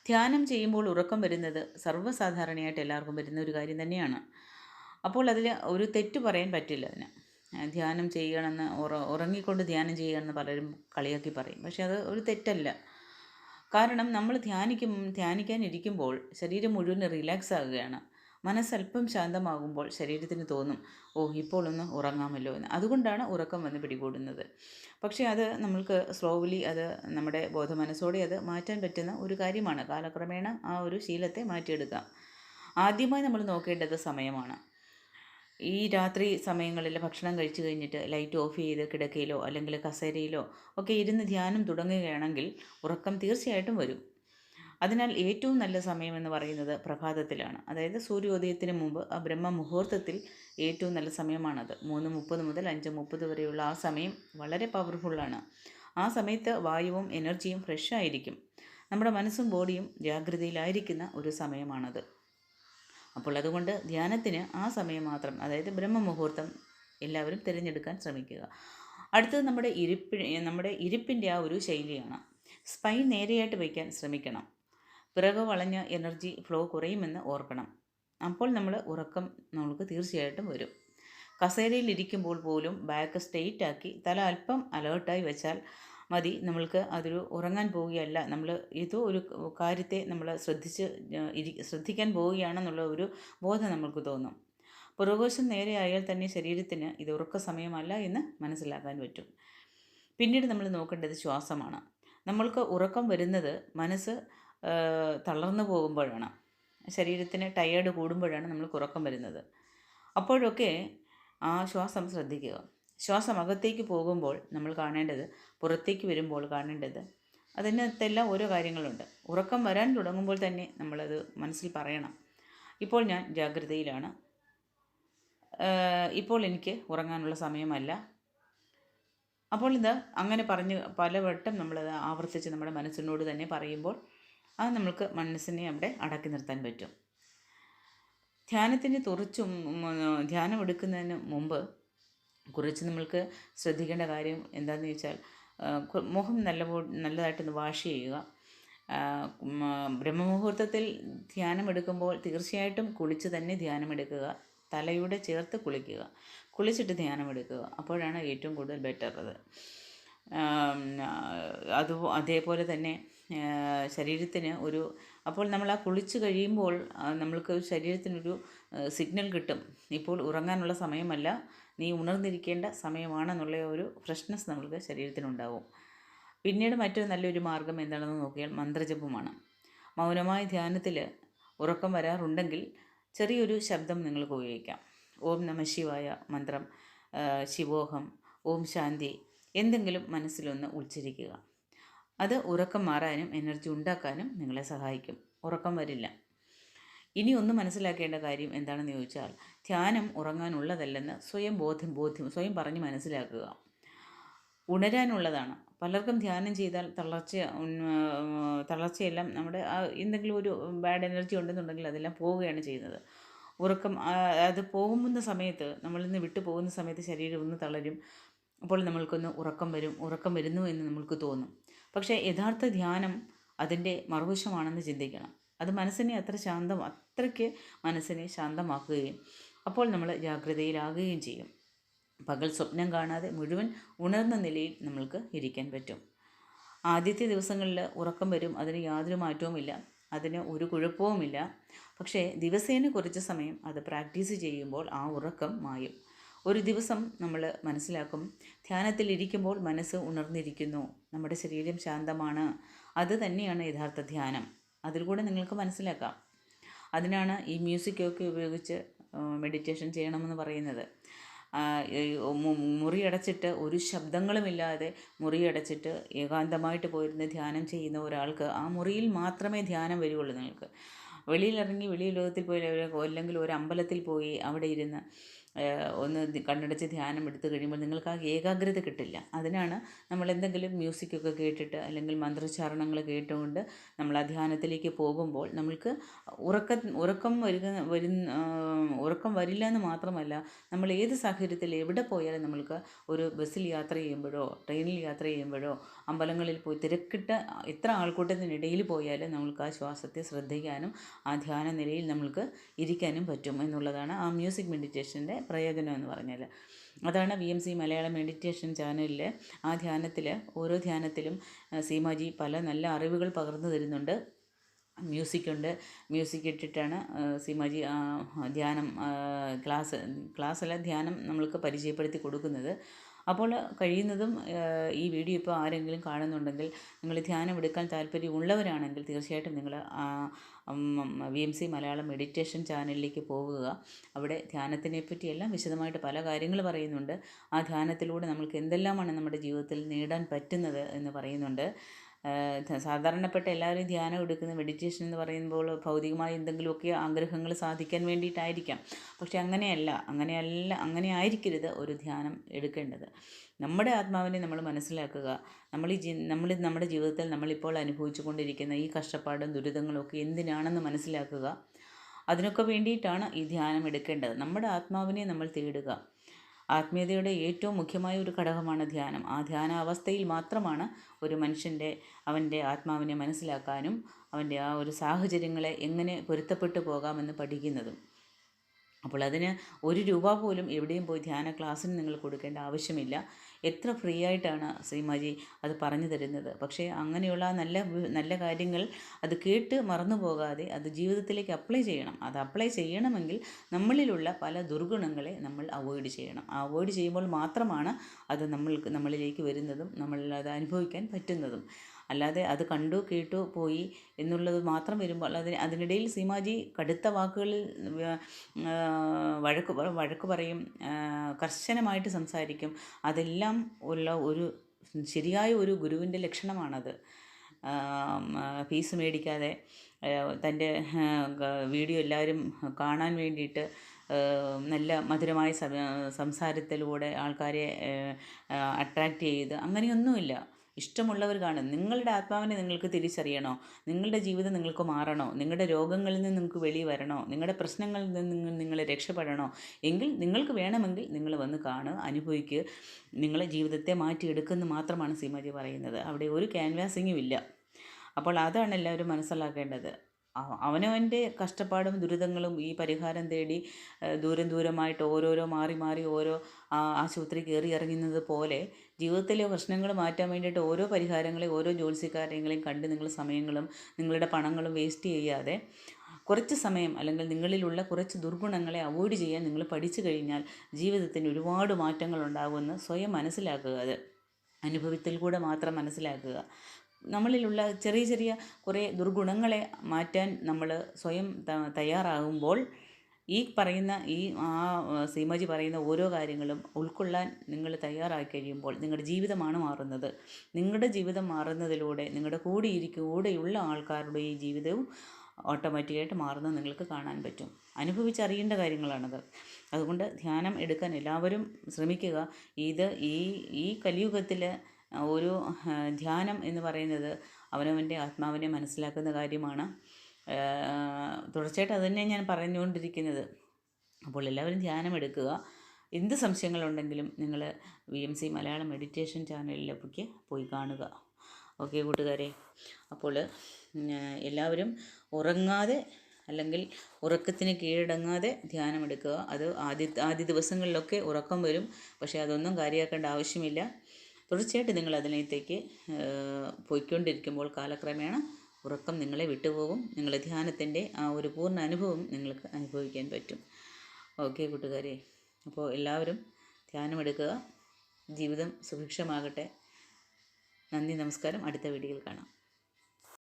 ധ്യാനം ചെയ്യുമ്പോൾ ഉറക്കം വരുന്നത് സർവ്വസാധാരണയായിട്ട് എല്ലാവർക്കും വരുന്ന ഒരു കാര്യം തന്നെയാണ്. അപ്പോൾ അതിൽ ഒരു തെറ്റ് പറയാൻ പറ്റില്ല അതിന്. ധ്യാനം ചെയ്യണമെന്ന് ഉറങ്ങിക്കൊണ്ട് ധ്യാനം ചെയ്യണമെന്ന് പലരും കളിയാക്കി പറയും. പക്ഷെ അത് ഒരു തെറ്റല്ല. കാരണം നമ്മൾ ധ്യാനിക്കാനിരിക്കുമ്പോൾ ശരീരം മുഴുവൻ റിലാക്സ് ആകുകയാണ്. മനസ്സല്പം ശാന്തമാകുമ്പോൾ ശരീരത്തിന് തോന്നും, ഓ ഇപ്പോൾ ഒന്ന് ഉറങ്ങാമല്ലോ എന്ന്. അതുകൊണ്ടാണ് ഉറക്കം വന്ന് പിടികൂടുന്നത്. പക്ഷേ അത് നമ്മൾക്ക് സ്ലോലി അത് നമ്മുടെ ബോധമനസ്സോടെ അത് മാറ്റാൻ പറ്റുന്ന ഒരു കാര്യമാണ്. കാലക്രമേണ ആ ഒരു ശീലത്തെ മാറ്റിയെടുക്കാം. ആദ്യമായി നമ്മൾ നോക്കേണ്ടത് സമയമാണ്. ഈ രാത്രി സമയങ്ങളിൽ ഭക്ഷണം കഴിച്ചു കഴിഞ്ഞിട്ട് ലൈറ്റ് ഓഫ് ചെയ്ത് കിടക്കയിലോ അല്ലെങ്കിൽ കസേരയിലോ ഒക്കെ ഇരുന്ന് ധ്യാനം തുടങ്ങുകയാണെങ്കിൽ ഉറക്കം തീർച്ചയായിട്ടും വരും. അതിനാൽ ഏറ്റവും നല്ല സമയമെന്ന് പറയുന്നത് പ്രഭാതത്തിലാണ്. അതായത് സൂര്യോദയത്തിന് മുമ്പ് ആ ബ്രഹ്മ മുഹൂർത്തത്തിൽ ഏറ്റവും നല്ല സമയമാണത്. 3:30 മുതൽ 5:30 വരെയുള്ള ആ സമയം വളരെ പവർഫുള്ളാണ്. ആ സമയത്ത് വായുവും എനർജിയും ഫ്രഷ് ആയിരിക്കും. നമ്മുടെ മനസ്സും ബോഡിയും ജാഗ്രതയിലായിരിക്കുന്ന ഒരു സമയമാണത്. അപ്പോൾ അതുകൊണ്ട് ധ്യാനത്തിന് ആ സമയം മാത്രം, അതായത് ബ്രഹ്മമുഹൂർത്തം എല്ലാവരും തിരഞ്ഞെടുക്കാൻ ശ്രമിക്കുക. അടുത്തത് നമ്മുടെ ഇരിപ്പിൻ്റെ ആ ഒരു ശൈലിയാണ്. സ്പൈൻ നേരെയായിട്ട് വയ്ക്കാൻ ശ്രമിക്കണം. പിറകു വളഞ്ഞ എനർജി ഫ്ലോ കുറയുമെന്ന് ഓർക്കണം. അപ്പോൾ ഉറക്കം നമുക്ക് തീർച്ചയായിട്ടും വരും. കസേരയിൽ ഇരിക്കുമ്പോൾ പോലും ബാക്ക് സ്ട്രെയിറ്റ് ആക്കി തല അല്പം അലേർട്ടായി വെച്ചാൽ മതി. നമ്മൾക്ക് അതൊരു ഉറങ്ങാൻ പോവുകയല്ല, നമ്മൾ ഏതോ ഒരു കാര്യത്തെ നമ്മൾ ശ്രദ്ധിക്കാൻ പോവുകയാണെന്നുള്ള ഒരു ബോധം നമ്മൾക്ക് തോന്നും. പുറകോശം നേരെയായാൽ തന്നെ ശരീരത്തിന് ഇത് ഉറക്ക സമയമല്ല എന്ന് മനസ്സിലാക്കാൻ പറ്റും. പിന്നീട് നമ്മൾ നോക്കേണ്ടത് ശ്വാസമാണ്. നമ്മൾക്ക് ഉറക്കം വരുന്നത് മനസ്സ് തളർന്നു പോകുമ്പോഴാണ്, ശരീരത്തിന് ടയേർഡ് കൂടുമ്പോഴാണ് നമ്മൾക്ക് ഉറക്കം വരുന്നത്. അപ്പോഴൊക്കെ ആ ശ്വാസം ശ്രദ്ധിക്കുക. ശ്വാസം അകത്തേക്ക് പോകുമ്പോൾ നമ്മൾ കാണേണ്ടത്, പുറത്തേക്ക് വരുമ്പോൾ കാണേണ്ടത്, അതിനകത്തെല്ലാം ഓരോ കാര്യങ്ങളുണ്ട്. ഉറക്കം വരാൻ തുടങ്ങുമ്പോൾ തന്നെ നമ്മളത് മനസ്സിൽ പറയണം, ഇപ്പോൾ ഞാൻ ജാഗ്രതയിലാണ്, ഇപ്പോൾ എനിക്ക് ഉറങ്ങാനുള്ള സമയമല്ല. അപ്പോൾ ഇത് അങ്ങനെ പറഞ്ഞ് പലവട്ടം നമ്മളത് ആവർത്തിച്ച് നമ്മുടെ മനസ്സിനോട് തന്നെ പറയുമ്പോൾ അത് നമ്മൾക്ക് മനസ്സിനെ അവിടെ അടക്കി നിർത്താൻ പറ്റും. ധ്യാനം എടുക്കുന്നതിന് മുമ്പ് കുറച്ച് നമ്മൾക്ക് ശ്രദ്ധിക്കേണ്ട കാര്യം എന്താണെന്ന് ചോദിച്ചാൽ, മുഖം നല്ലതായിട്ടൊന്ന് വാഷ് ചെയ്യുക. ബ്രഹ്മമുഹൂർത്തത്തിൽ ധ്യാനം എടുക്കുമ്പോൾ തീർച്ചയായിട്ടും കുളിച്ച് തന്നെ ധ്യാനം എടുക്കുക. തലയുടെ ചേർത്ത് കുളിക്കുക, കുളിച്ചിട്ട് ധ്യാനം എടുക്കുക. അപ്പോഴാണ് ഏറ്റവും കൂടുതൽ ബെറ്റർ അത്. അതേപോലെ തന്നെ ശരീരത്തിന് അപ്പോൾ നമ്മൾ ആ കുളിച്ച് കഴിയുമ്പോൾ നമ്മൾക്ക് ശരീരത്തിനൊരു സിഗ്നൽ കിട്ടും, ഇപ്പോൾ ഉറങ്ങാനുള്ള സമയമല്ല, നീ ഉണർന്നിരിക്കേണ്ട സമയമാണെന്നുള്ള ഒരു ഫ്രഷ്നെസ് നമ്മൾക്ക് ശരീരത്തിനുണ്ടാവും. പിന്നീട് മറ്റൊരു നല്ലൊരു മാർഗ്ഗം എന്താണെന്ന് നോക്കിയാൽ മന്ത്രജപമാണ്. മൗനമായ ധ്യാനത്തിൽ ഉറക്കം വരാറുണ്ടെങ്കിൽ ചെറിയൊരു ശബ്ദം നിങ്ങൾക്ക് ഉപയോഗിക്കാം. ഓം നമ ശിവായ മന്ത്രം, ശിവോഹം, ഓം ശാന്തി, എന്തെങ്കിലും മനസ്സിലൊന്ന് ഉച്ചരിക്കുക. അത് ഉറക്കം മാറാനും എനർജി ഉണ്ടാക്കാനും നിങ്ങളെ സഹായിക്കും. ഉറക്കം വരില്ല. ഇനി ഒന്ന് മനസ്സിലാക്കേണ്ട കാര്യം എന്താണെന്ന് ചോദിച്ചാൽ, ധ്യാനം ഉറങ്ങാനുള്ളതല്ലെന്ന് സ്വയം പറഞ്ഞ് മനസ്സിലാക്കുക. ഉണരാനുള്ളതാണ്. പലർക്കും ധ്യാനം ചെയ്താൽ തളർച്ചയെല്ലാം നമ്മുടെ എന്തെങ്കിലും ഒരു ബാഡ് എനർജി ഉണ്ടെന്നുണ്ടെങ്കിൽ അതെല്ലാം പോവുകയാണ് ചെയ്യുന്നത്. അത് പോകുന്ന സമയത്ത്, നമ്മളിൽ നിന്ന് വിട്ടു പോകുന്ന സമയത്ത് ശരീരം ഒന്ന് തളരും. അപ്പോൾ നമ്മൾക്കൊന്ന് ഉറക്കം വരുന്നു എന്ന് നമ്മൾക്ക് തോന്നും. പക്ഷേ യഥാർത്ഥ ധ്യാനം അതിൻ്റെ മറുവശമാണെന്ന് ചിന്തിക്കണം. അത് അത്രയ്ക്ക് മനസ്സിനെ ശാന്തമാക്കുകയും അപ്പോൾ നമ്മൾ ജാഗ്രതയിലാകുകയും ചെയ്യും. പകൽ സ്വപ്നം കാണാതെ മുഴുവൻ ഉണർന്ന നിലയിൽ നമ്മൾക്ക് ഇരിക്കാൻ പറ്റും. ആദ്യത്തെ ദിവസങ്ങളിൽ ഉറക്കം വരും, അതിന് യാതൊരു മാറ്റവുമില്ല, അതിന് ഒരു കുഴപ്പവുമില്ല. പക്ഷേ ദിവസേന കുറച്ച് സമയം അത് പ്രാക്ടീസ് ചെയ്യുമ്പോൾ ആ ഉറക്കം മായും. ഒരു ദിവസം നമ്മൾ മനസ്സിലാക്കും, ധ്യാനത്തിലിരിക്കുമ്പോൾ മനസ്സ് ഉണർന്നിരിക്കുന്നു, നമ്മുടെ ശരീരം ശാന്തമാണ്. അത് തന്നെയാണ് യഥാർത്ഥ ധ്യാനം. അതിൽ കൂടെ നിങ്ങൾക്ക് മനസ്സിലാക്കാം. അതിനാണ് ഈ മ്യൂസിക്കൊക്കെ ഉപയോഗിച്ച് മെഡിറ്റേഷൻ ചെയ്യണമെന്ന് പറയുന്നത്. മുറിയടച്ചിട്ട് ഒരു ശബ്ദങ്ങളുമില്ലാതെ മുറിയടച്ചിട്ട് ഏകാന്തമായിട്ട് പോയിരുന്ന് ധ്യാനം ചെയ്യുന്ന ഒരാൾക്ക് ആ മുറിയിൽ മാത്രമേ ധ്യാനം വരികയുള്ളൂ. നിങ്ങൾക്ക് വെളിയിലിറങ്ങി വെളിയിൽ ലോകത്തിൽ പോയി അല്ലെങ്കിൽ ഒരു അമ്പലത്തിൽ പോയി അവിടെ ഇരുന്ന് ഒന്ന് കണ്ണടച്ച് ധ്യാനം എടുത്തു കഴിയുമ്പോൾ നിങ്ങൾക്ക് ആ ഏകാഗ്രത കിട്ടില്ല. അതിനാണ് നമ്മൾ എന്തെങ്കിലും മ്യൂസിക്കൊക്കെ കേട്ടിട്ട് അല്ലെങ്കിൽ മന്ത്രോച്ചാരണങ്ങൾ കേട്ടുകൊണ്ട് നമ്മൾ ആ ധ്യാനത്തിലേക്ക് പോകുമ്പോൾ നമ്മൾക്ക് ഉറക്കം വരില്ല എന്ന് മാത്രമല്ല, നമ്മൾ ഏത് സാഹചര്യത്തിൽ എവിടെ പോയാലും നമ്മൾക്ക് ഒരു ബസ്സിൽ യാത്ര ചെയ്യുമ്പോഴോ ട്രെയിനിൽ യാത്ര ചെയ്യുമ്പോഴോ അമ്പലങ്ങളിൽ പോയി തിരക്കിട്ട എത്ര ആൾക്കൂട്ടത്തിനിടയിൽ പോയാലും നമ്മൾക്ക് ആ ശ്വാസത്തെ ശ്രദ്ധിക്കാനും ആ ധ്യാന നിലയിൽ നമ്മൾക്ക് ഇരിക്കാനും പറ്റും എന്നുള്ളതാണ് ആ മ്യൂസിക് മെഡിറ്റേഷൻ്റെ പ്രയോജനം എന്ന് പറഞ്ഞാൽ. അതാണ് VMC മലയാളം മെഡിറ്റേഷൻ ചാനലിൽ ആ ധ്യാനത്തിൽ ഓരോ ധ്യാനത്തിലും സീമാജി പല നല്ല അറിവുകൾ പകർന്നു തരുന്നുണ്ട്. മ്യൂസിക്കുണ്ട്. മ്യൂസിക് ഇട്ടിട്ടാണ് സീമാജി ധ്യാനം ക്ലാസ്സല്ല ധ്യാനം നമ്മൾക്ക് പരിചയപ്പെടുത്തി കൊടുക്കുന്നത്. അപ്പോൾ കഴിയുന്നതും ഈ വീഡിയോ ഇപ്പോൾ ആരെങ്കിലും കാണുന്നുണ്ടെങ്കിൽ, നിങ്ങൾ ധ്യാനം എടുക്കാൻ താല്പര്യമുള്ളവരാണെങ്കിൽ തീർച്ചയായിട്ടും നിങ്ങൾ VMC മലയാളം മെഡിറ്റേഷൻ ചാനലിലേക്ക് പോകുക. അവിടെ ധ്യാനത്തിനെ പറ്റിയെല്ലാം വിശദമായിട്ട് പല കാര്യങ്ങൾ പറയുന്നുണ്ട്. ആ ധ്യാനത്തിലൂടെ നമ്മൾക്ക് എന്തെല്ലാമാണ് നമ്മുടെ ജീവിതത്തിൽ നേടാൻ പറ്റുന്നത് എന്ന് പറയുന്നുണ്ട്. സാധാരണപ്പെട്ട എല്ലാവരും ധ്യാനം എടുക്കുന്ന മെഡിറ്റേഷൻ എന്ന് പറയുമ്പോൾ ഭൗതികമായ എന്തെങ്കിലുമൊക്കെ ആഗ്രഹങ്ങൾ സാധിക്കാൻ വേണ്ടിയിട്ടായിരിക്കാം. പക്ഷെ അങ്ങനെ ആയിരിക്കരുത് ഒരു ധ്യാനം എടുക്കേണ്ടത്. നമ്മുടെ ആത്മാവിനെ നമ്മൾ മനസ്സിലാക്കുക. നമ്മുടെ ജീവിതത്തിൽ നമ്മളിപ്പോൾ അനുഭവിച്ചു കൊണ്ടിരിക്കുന്ന ഈ കഷ്ടപ്പാടും ദുരിതങ്ങളും ഒക്കെ എന്തിനാണെന്ന് മനസ്സിലാക്കുക. അതിനൊക്കെ വേണ്ടിയിട്ടാണ് ഈ ധ്യാനം എടുക്കേണ്ടത്. നമ്മുടെ ആത്മാവിനെ നമ്മൾ തേടുക. ആത്മീയതയുടെ ഏറ്റവും മുഖ്യമായ ഒരു ഘടകമാണ് ധ്യാനം. ആ ധ്യാനാവസ്ഥയിൽ മാത്രമാണ് ഒരു മനുഷ്യൻ്റെ അവൻ്റെ ആത്മാവിനെ മനസ്സിലാക്കാനും അവൻ്റെ ആ ഒരു സാഹചര്യങ്ങളെ എങ്ങനെ പൊരുത്തപ്പെട്ടു പോകാമെന്ന് പഠിക്കുന്നതും. അപ്പോൾ അതിന് ₹1 പോലും എവിടെയും പോയി ധ്യാന ക്ലാസ്സിന് നിങ്ങൾ കൊടുക്കേണ്ട ആവശ്യമില്ല. എത്ര ഫ്രീ ആയിട്ടാണ് സീമാജി അത് പറഞ്ഞു തരുന്നത്. പക്ഷേ അങ്ങനെയുള്ള നല്ല കാര്യങ്ങൾ അത് കേട്ട് മറന്നു പോകാതെ അത് ജീവിതത്തിലേക്ക് അപ്ലൈ ചെയ്യണം. അത് അപ്ലൈ ചെയ്യണമെങ്കിൽ നമ്മളിലുള്ള പല ദുർഗുണങ്ങളെ നമ്മൾ അവോയ്ഡ് ചെയ്യണം. അവോയ്ഡ് ചെയ്യുമ്പോൾ മാത്രമാണ് അത് നമ്മളിലേക്ക് വരുന്നതും നമ്മളത് അനുഭവിക്കാൻ പറ്റുന്നതും. അല്ലാതെ അത് കണ്ടു കേട്ടു പോയി എന്നുള്ളത് മാത്രം വരുമ്പോൾ അതിനിടയിൽ സീമാജി കടുത്ത വാക്കുകളിൽ വഴക്ക് പറയും, കർശനമായിട്ട് സംസാരിക്കും. അതെല്ലാം ഉള്ള ഒരു ശരിയായ ഒരു ഗുരുവിൻ്റെ ലക്ഷണമാണത്. ഫീസ് മേടിക്കാതെ തൻ്റെ വീഡിയോ എല്ലാവരും കാണാൻ വേണ്ടിയിട്ട് നല്ല മധുരമായ സംസാരത്തിലൂടെ ആൾക്കാരെ അട്രാക്റ്റ് ചെയ്ത് അങ്ങനെയൊന്നുമില്ല. ഇഷ്ടമുള്ളവർ കാണും. നിങ്ങളുടെ ആത്മാവിനെ നിങ്ങൾക്ക് തിരിച്ചറിയണോ? നിങ്ങളുടെ ജീവിതം നിങ്ങൾക്ക് മാറണോ? നിങ്ങളുടെ രോഗങ്ങളിൽ നിന്ന് നിങ്ങൾക്ക് വെളിയിൽ വരണോ? നിങ്ങളുടെ പ്രശ്നങ്ങളിൽ നിന്ന് നിങ്ങൾ രക്ഷപ്പെടണോ? എങ്കിൽ നിങ്ങൾക്ക് വേണമെങ്കിൽ നിങ്ങൾ വന്ന് കാണുക, അനുഭവിക്കുക. നിങ്ങളെ ജീവിതത്തെ മാറ്റിയെടുക്കുമെന്ന് മാത്രമാണ് സീമാജി പറയുന്നത്. അവിടെ ഒരു ക്യാൻവാസിങ്ങും ഇല്ല. അപ്പോൾ അതാണ് എല്ലാവരും മനസ്സിലാക്കേണ്ടത്. അവനവൻ്റെ കഷ്ടപ്പാടും ദുരിതങ്ങളും ഈ പരിഹാരം തേടി ദൂരമായിട്ട് ഓരോരോ മാറി ഓരോ ആശുപത്രി കയറി ഇറങ്ങുന്നത് പോലെ ജീവിതത്തിലെ പ്രശ്നങ്ങൾ മാറ്റാൻ വേണ്ടിയിട്ട് ഓരോ പരിഹാരങ്ങളെയും ഓരോ ജ്യോത്സ്യക്കാരെയും കണ്ട് നിങ്ങൾ സമയങ്ങളും നിങ്ങളുടെ പണങ്ങളും വേസ്റ്റ് ചെയ്യാതെ കുറച്ച് സമയം അല്ലെങ്കിൽ നിങ്ങളിലുള്ള കുറച്ച് ദുർഗുണങ്ങളെ അവോയ്ഡ് ചെയ്യാൻ നിങ്ങൾ പഠിച്ചു കഴിഞ്ഞാൽ ജീവിതത്തിന് ഒരുപാട് മാറ്റങ്ങൾ ഉണ്ടാകുമെന്ന് സ്വയം മനസ്സിലാക്കുക. അത് അനുഭവത്തിൽ കൂടെ മാത്രം മനസ്സിലാക്കുക. നമ്മളിലുള്ള ചെറിയ കുറേ ദുർഗുണങ്ങളെ മാറ്റാൻ നമ്മൾ സ്വയം തയ്യാറാകുമ്പോൾ ഈ പറയുന്ന സീമാജി പറയുന്ന ഓരോ കാര്യങ്ങളും ഉൾക്കൊള്ളാൻ നിങ്ങൾ തയ്യാറായി കഴിയുമ്പോൾ നിങ്ങളുടെ ജീവിതമാണ് മാറുന്നത്. നിങ്ങളുടെ ജീവിതം മാറുന്നതിലൂടെ നിങ്ങളുടെ കൂടെയുള്ള ആൾക്കാരുടെ ഈ ജീവിതവും ഓട്ടോമാറ്റിക്കായിട്ട് മാറുന്നത് നിങ്ങൾക്ക് കാണാൻ പറ്റും. അനുഭവിച്ചറിയേണ്ട കാര്യങ്ങളാണത്. അതുകൊണ്ട് ധ്യാനം എടുക്കാൻ എല്ലാവരും ശ്രമിക്കുക. ഈ കലിയുഗത്തിൽ ഒരു ധ്യാനം എന്ന് പറയുന്നത് അവനവൻ്റെ ആത്മാവിനെ മനസ്സിലാക്കുന്ന കാര്യമാണ്. തുടർച്ചയായിട്ട് അതുതന്നെ ഞാൻ പറഞ്ഞുകൊണ്ടിരിക്കുന്നത്. അപ്പോൾ എല്ലാവരും ധ്യാനം എടുക്കുക. എന്ത് സംശയങ്ങളുണ്ടെങ്കിലും നിങ്ങൾ VMC മലയാളം മെഡിറ്റേഷൻ ചാനലിലേക്ക് പോയി കാണുക. ഓക്കെ കൂട്ടുകാരെ, അപ്പോൾ എല്ലാവരും ഉറങ്ങാതെ അല്ലെങ്കിൽ ഉറക്കത്തിന് കീഴടങ്ങാതെ ധ്യാനമെടുക്കുക. അത് ആദ്യ ദിവസങ്ങളിലൊക്കെ ഉറക്കം വരും. പക്ഷേ അതൊന്നും കാര്യമാക്കേണ്ട ആവശ്യമില്ല. തീർച്ചയായിട്ടും നിങ്ങൾ അതിനകത്തേക്ക് പോയിക്കൊണ്ടിരിക്കുമ്പോൾ കാലക്രമേണ ഉറക്കം നിങ്ങളെ വിട്ടുപോകും. നിങ്ങളെ ധ്യാനത്തിൻ്റെ ആ ഒരു പൂർണ്ണ അനുഭവം നിങ്ങൾക്ക് അനുഭവിക്കാൻ പറ്റും. ഓക്കെ കൂട്ടുകാരെ, അപ്പോൾ എല്ലാവരും ധ്യാനമെടുക്കുക. ജീവിതം സുഭിക്ഷമാകട്ടെ. നന്ദി, നമസ്കാരം. അടുത്ത വീഡിയോയിൽ കാണാം.